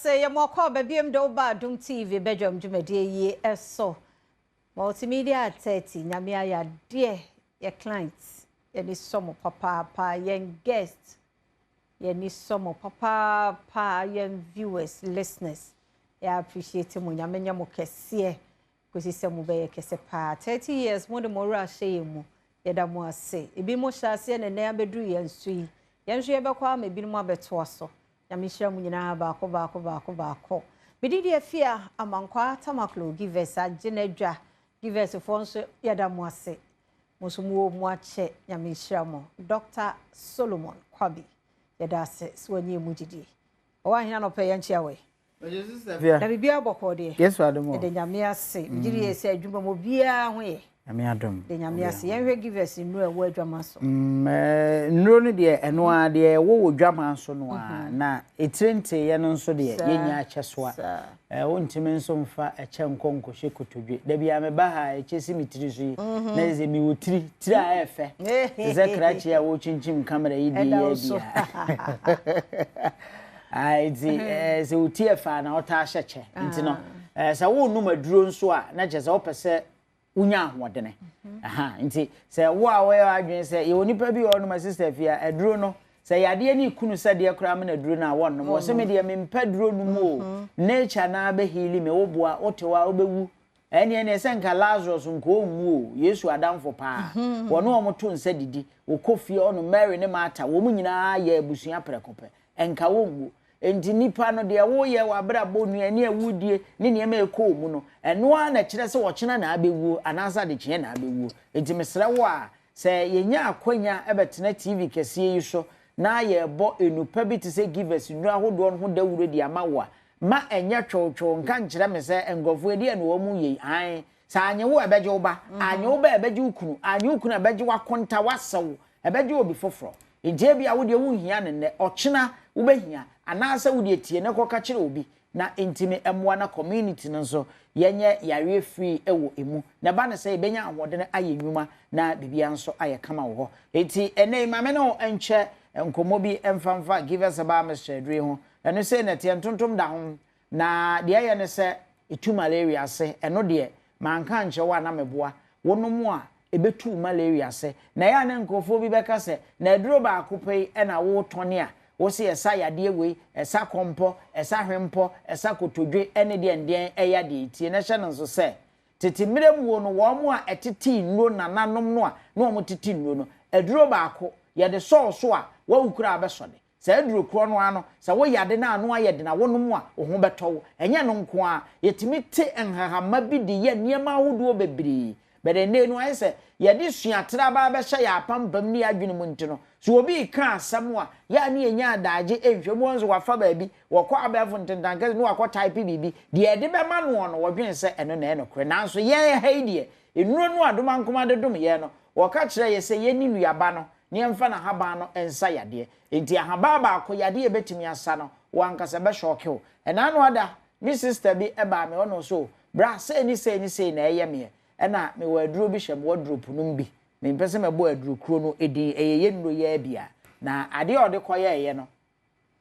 say ya mo call Badwam Badwam TV Badwam Jumedie ye eso multimedia 30 nyame ya dear your clients ye ni somo papa yen guests ye ni somo papa yen viewers listeners I appreciate mu nyame nyamo kese kosi se mu be kese pa 30 years mo de mo ra hye mu ye da mo ase ebi mo hya ase ne na abeduru yen sui yen hye be kwa ma ebi mo abeto so Yamishra munyina baako. Bididi afia amankwa tamaklo givers agenedwa givers fonso yada mo ase. Musumu mu ache yamishra mo. Dr. Solomon Kwabi yada ase swanye mujidi. Owa hina no pe yanchi awe. Na bibia bokode. Yes Adom. De nyame ase. Bididi ese adwuma mo bia ho ye. Nyame Adom. De nyame ase yenhwe givers nru ewo adwama so. Nro no de eno a de wo dwama so no a na etirente ye no nso de yenya acheso a wontime nso mfa eche nkonko hye kotodwe da bia me ba ha echesi mitiri so yi na ze mi wotiri tiri a efe ze krachi a wo chinchim camera yi de ye bia ai di ze uti efa na ota ahyeche nti no se wo nu maduro nso a na je ze opese unya ahwodene aha nti se wo a we adwen se ye onipa bi ono ma sister fia aduro no se yade ni kunu se de kura me na aduro na won no se me de me mpa duro no mu nature na be heali me wo boa otewa obewu ene se nka Lazarus nko omu Yesu adamfo pa wono omoto nse didi wo kofie ono Mary ne Martha wo mu nyina ya abusua prekope enka wo mu enti nipa no de wo ye wabra bonu ani awudie ne ne ma ekọ mu no eno a na kire se wo kyena na abewu anasa de kye na abewu enti mesre wo a se yenya akwanya ebetena TV kese yi so na ye bo enupa bi te se givers nu ahodo no ho dawuro di amawa ma enya twotwo nka nkire me se engofo edi eno wo mu ye an sa anye wo ebeje wo ba anye wo ba ebeje ukunu anye ukunu ebeje wakonta wasew ebeje obi foforo ije bia wo de wo hia ne okyena wo behia anasa wo de tie ne koka kire obi na intime emwa na community no so yenye yare free ewo emu na ba ne se benya ahode ne aye nwuma na bibia nso aye kama wo enti ene mame no enche enkomo bi emfamfa give us about Mr. Dre ho eno se ne tie ntontom da ho na de aye ne se etu malaria se eno de manka nche wa na meboa wonom a ebetu malaria se na ya ne nkofo bi beka se na duro ba akopei ena wo tone a wo se esa yade we esa kompo esa hwempo esa kotodwe ene de nden eya de tie na hye nso se tete mirem wo no wo mo a eteti nro nananom no a no mo teti nro no aduro ba ako ye de so a wa ukura abesode se aduro kro no ano se wo yade na ano aye de na wonom a wo ho betowo enye no nko a yetimi te enhahama bi de ye niema ahodo bebiri bede ne no aye se ye de suatra ba be hye ya pampam ni adwene mu ntino so obi ka asam a ya ne enya adaje ehwemu nso wafa baabi wokọ abefo ntentanke no wakọ type bibi de de be ma no no wodwen se eno na eno kre nanso ye haidie enuro no adoma nkoma de dom ye no woka kire ye se ye ni nuaba no ne mfa na haba no ensa yade enti ahaba ba akọ yade ye betimi asa no wankasa be shock o ena no ada mi sister bi eba me ono so bra se ni na eye me ena me waduro bi hye wardrobe num bi me mpese me bo aduro kro no edi eyeye nro ye bia na ade ode koye ye no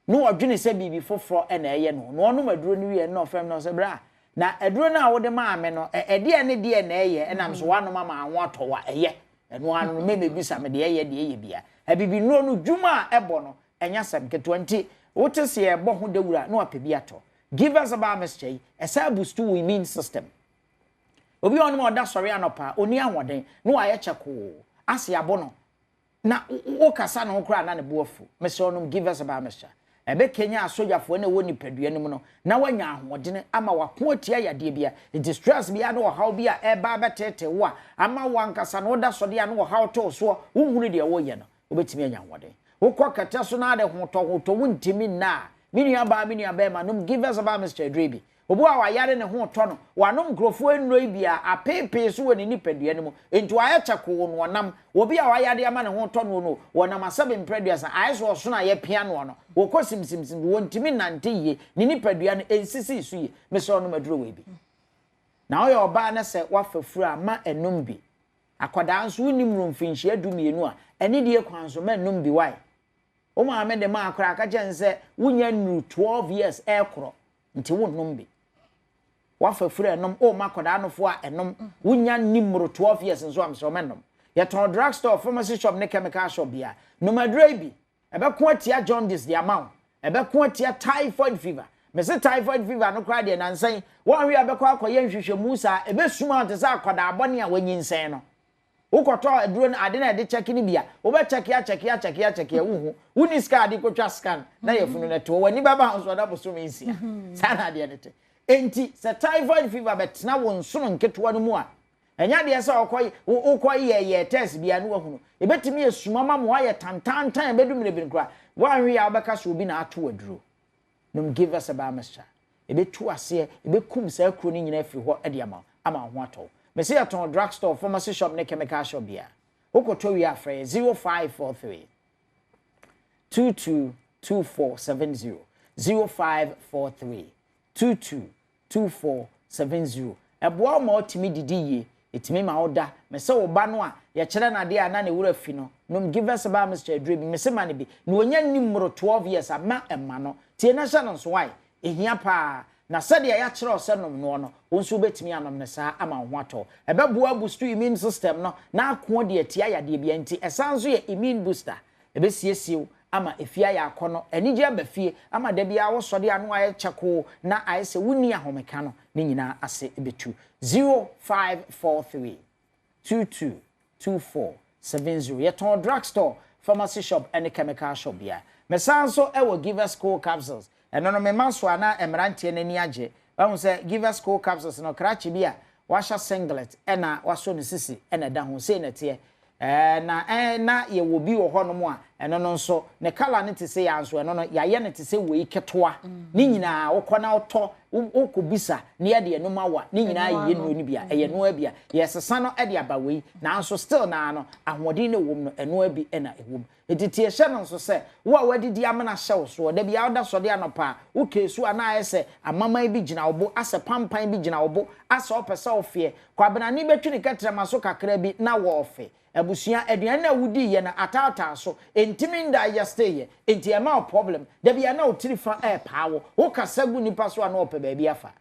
no odwene se bibi foforo ena eye no no ono maduro ni wie no fem no se bra na aduro na wode ma ame no ede ne de na eye enam so wano mama anwo atowa eye eno anu me bisa me de eye bia abibi no no dwuma ebo no enya sam ke 20 wote se ebo ho dawura no apebi ato give us about Mr. esa boost to immune system obi onu mo da sori anopa oni ahoden no aye cheko ase abo no na wo kasa no kura na ne boafu Mr. onum give us about Mr. ebe Kenya asojafo na woni padua nim no na wanya ahoden ama wako atia yade bia distress bia no how bia eba betete wo ama wankasa no da sori ano wo how to so wo hunu de wo ye no obetimi anya ahoden wo kwakata so na de hoto wontimi na minua ba ma num give us about Mr. Drebi obu a wayare ne ho to no wanom grofo enroi bia apepe so woni nipadua nemu enti waye chako no wonam obi a wayare ama ne ho to no wonam asabe mpraduasa aye so so na ye pia no no wokosim wontimi nante ye ni nipadua no ensisi su ye meso no maduro we bi na oyo oba na se wafafuru ama enum bi akwada nso wonim rumfinhye adumienu a ene de kwanso ma enum bi wai o ma me de ma akra aka jense wunya nru 12 years ekro nti wo nom bi wafa fure enom o makoda anofo a enom wunya nimro 12 years nso am so menom ye ton drugstore pharmacy shop ne chemical shop bia no madrai bi ebeko atia jaundice the amount ebeko atia typhoid fever me say typhoid fever no kra de nansan won wi abeko akoye nhwehwemu sa ebesuma te sa akoda abone a wanyinsen no ukoto aduro na ade na ade check ni bia wo be check ya wuhu wuni scan ade kotwa scan na yefunu na to wani baba hanso da boso mensia sana ade ne te enti se typhoid fever betna won sono nketoa no mu a enya de se okoy ye test bia no wahunu ebetimi esuma ma mo aye tantantan ebedumire bi nkra wanwe ya obeka so obi na ato aduro num give us a bamesha ebetu ase ebekum sa akro ni nyina afiri ho ade ama ho ato me say aton drugstore pharmacy shop ne chemical shop bia okoto wi afre 0543 222470 0543 222470 eboa ma otimi didiye etimi ma oda me se wo ba no a ye kire na de ana ne wura fi no num give us about Mr. Dream me se ma ne bi no onya nimro 12 years ama emma no tie na sha no so why ehia pa na sade ya kire ose nom no onso betimi anom ne sa ama ho ato ebeboa boost immune system no na ako de atia ya de bia nti esanso ye immune booster ebesiesie ama efia ya akono enije abafie ama da bia wo sode anu aye cheko na aye se wuni ahomeka no ne nyina ase ebetu 0543 222470 yeton drugstore pharmacy shop and chemical shop bia mesanso e wo give us cool capsules eno me maso ana emrantie nani age ba say give us cool capsules no krachi bia washa singlet ena waso ne sisi ena da ho sei na tie na ye wo bi wo hono mo a eno no nso ne color ne te se ya nso eno no ya ye ne te se we iketoa ni nyina wokona oto okobisa ne ye de eno mawa ni nyina ye no ni bia eye no abia yesesa no e de abawei na nso still na no ahodi ne wom no eno abi ena ewom editie hye no nso se wo a wadidi amana hye so da bia oda so de anopa wo kesu ana ayese amama bi gina obo ase pampan bi gina obo ase opese ofie kwabena ni betwi ne katrama so kakra bi na wo ofe abusia aduan na wudi ye na atata so entimi nda ya stay ye enti e ma problem da bia na otiri fa e paawo wo kasagu nipa so ana ope ba bia fa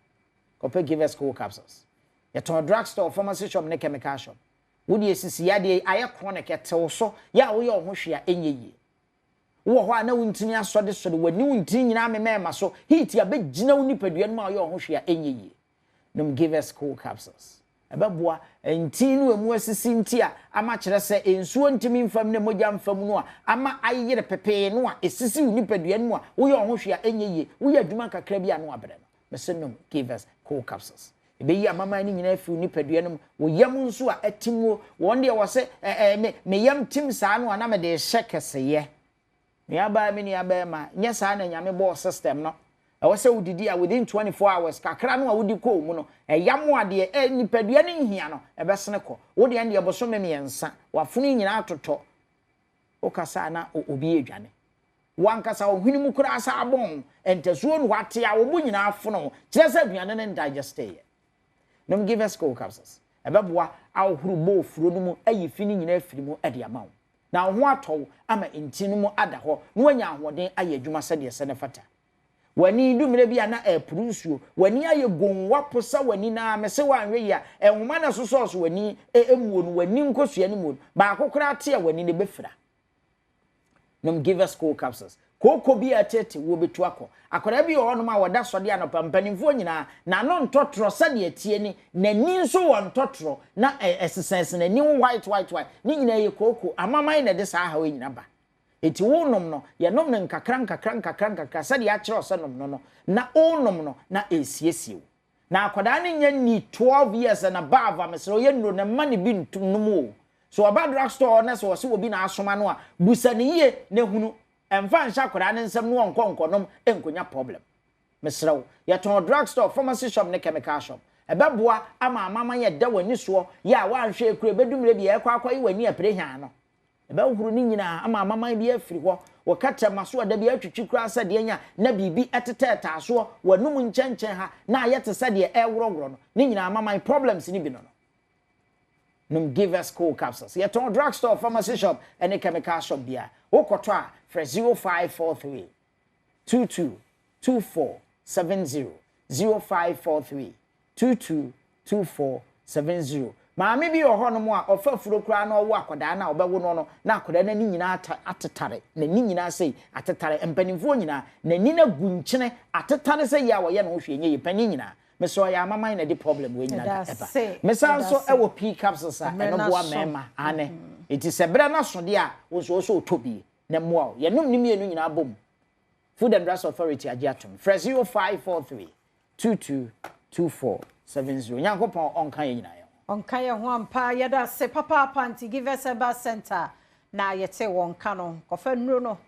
kope give us cool capsules yeton drugstore pharmacy shop ne chemical shop wudi esisi ya de aye chronic etew so ya wo ye ohwehwe a enye yi wo ho ana wuntini asode sode wani wuntini nyina amema so heat ya begina wo nipadua no ma ye ohwehwe a enye yi num give us cool capsules ebeboa entinu emu asisi nti a ama kire se ensuo ntimi mfam ne mogya mfam no a ama ayere pepe no a esisi unipadua no a wo ye ohwehwe a enye yi wo ye adwuma kakra bi ano abre no mesenum give us cool capsules ebeyi amama ni nyina afi unipadua no wo yam nso a atimuo won de wo se me yam tim saa no na me de hyekeseye me aba me ni aba ma nya saa na nyame bo system no ewo se udidi a within 24 hours kakra no a wudi ko mu no eyam ade nipadua ne nhia no ebesene ko wo de ande eboso me miensa wafunu nyina atoto o kasa na obi edwane wankasa ohwini mu kura asa abon entesuo no wate a wo bu nyina afono kire se aduane ne digeste ye nom give us cool capsules ebeboa awhuru bo furo no mu ayi fini nyina afiri mu ade amawo na ho atɔ ama ntinu mu ada hɔ no anya ahoden aye adwuma sɛ de sɛ ne fata wani dumire bia na eprusuo wani aye gonwa posa wani na mese wanwe ya enhoma na soso wani emuo no wani nkosua ne mu ba akokora ate wani ne befira nom give us cool capsules koko bi atete wo betu akọ akora bi ho no ma woda sode anopa mpanimfo nyina na no ntotro sade atie ni nani nso wo ntotro na essense nani white ni nyina ye koko amaman na de saa ha we nyina ba eti wo nom no ye nom ne nkakra sade ya kire ose nom no na o nom no na esiesie na akoda ne nya ni 12 years na bava mesro ye nro na mane bi ntum no mu so aba drugstore na so obi na asoma no a busane ye na hunu emfa nsha akoda ne nsam no onkonkonom enkonya problem mesro ye ton drugstore pharmacy shop ne chemical shop ebeboa ama amama ye da wani so ya wa nhwe ekure bedumre bi ye kwakwa yi wani aprehia no ebe uhuru ni nyina ama amama bi afiri ho wakata maso da bi atwitwi kura sade nya na bibi eteteta so wanum nkyɛnkyɛn ha na ayete sade ɛworɔworɔ no ni nyina amama problems ni bi no num give us cool capsules ye ton drugstore pharmacy shop and chemical shop bia wokoto a for 0543 222470 0543 222470. Maame bi o hono mo a ofa furo kura na owo akoda na obewo no na akoda na ni nyina atetare na ni nyina sei atetare empanimfo nyina na ni na gunkyene atetare sei ya wo ye na wo hwe nye yepani nyina meso ya mama na di problem we nyina eba mesa so ewo p capsules a eno boa mema ane enti se bere na so de a wo so otobi na moa ye num ni mienu nyina bom Food and Drugs Authority agiatum fresh 0543 222470 nyankopon onka ye nyina onka ye ho ampa yeda se papa panti give us Herbal center na yete wonka no kofa nnuro no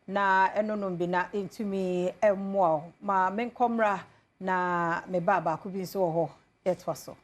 na enono bi na entumi emmo ma menkomra na me baba ku bi so ho yetwa so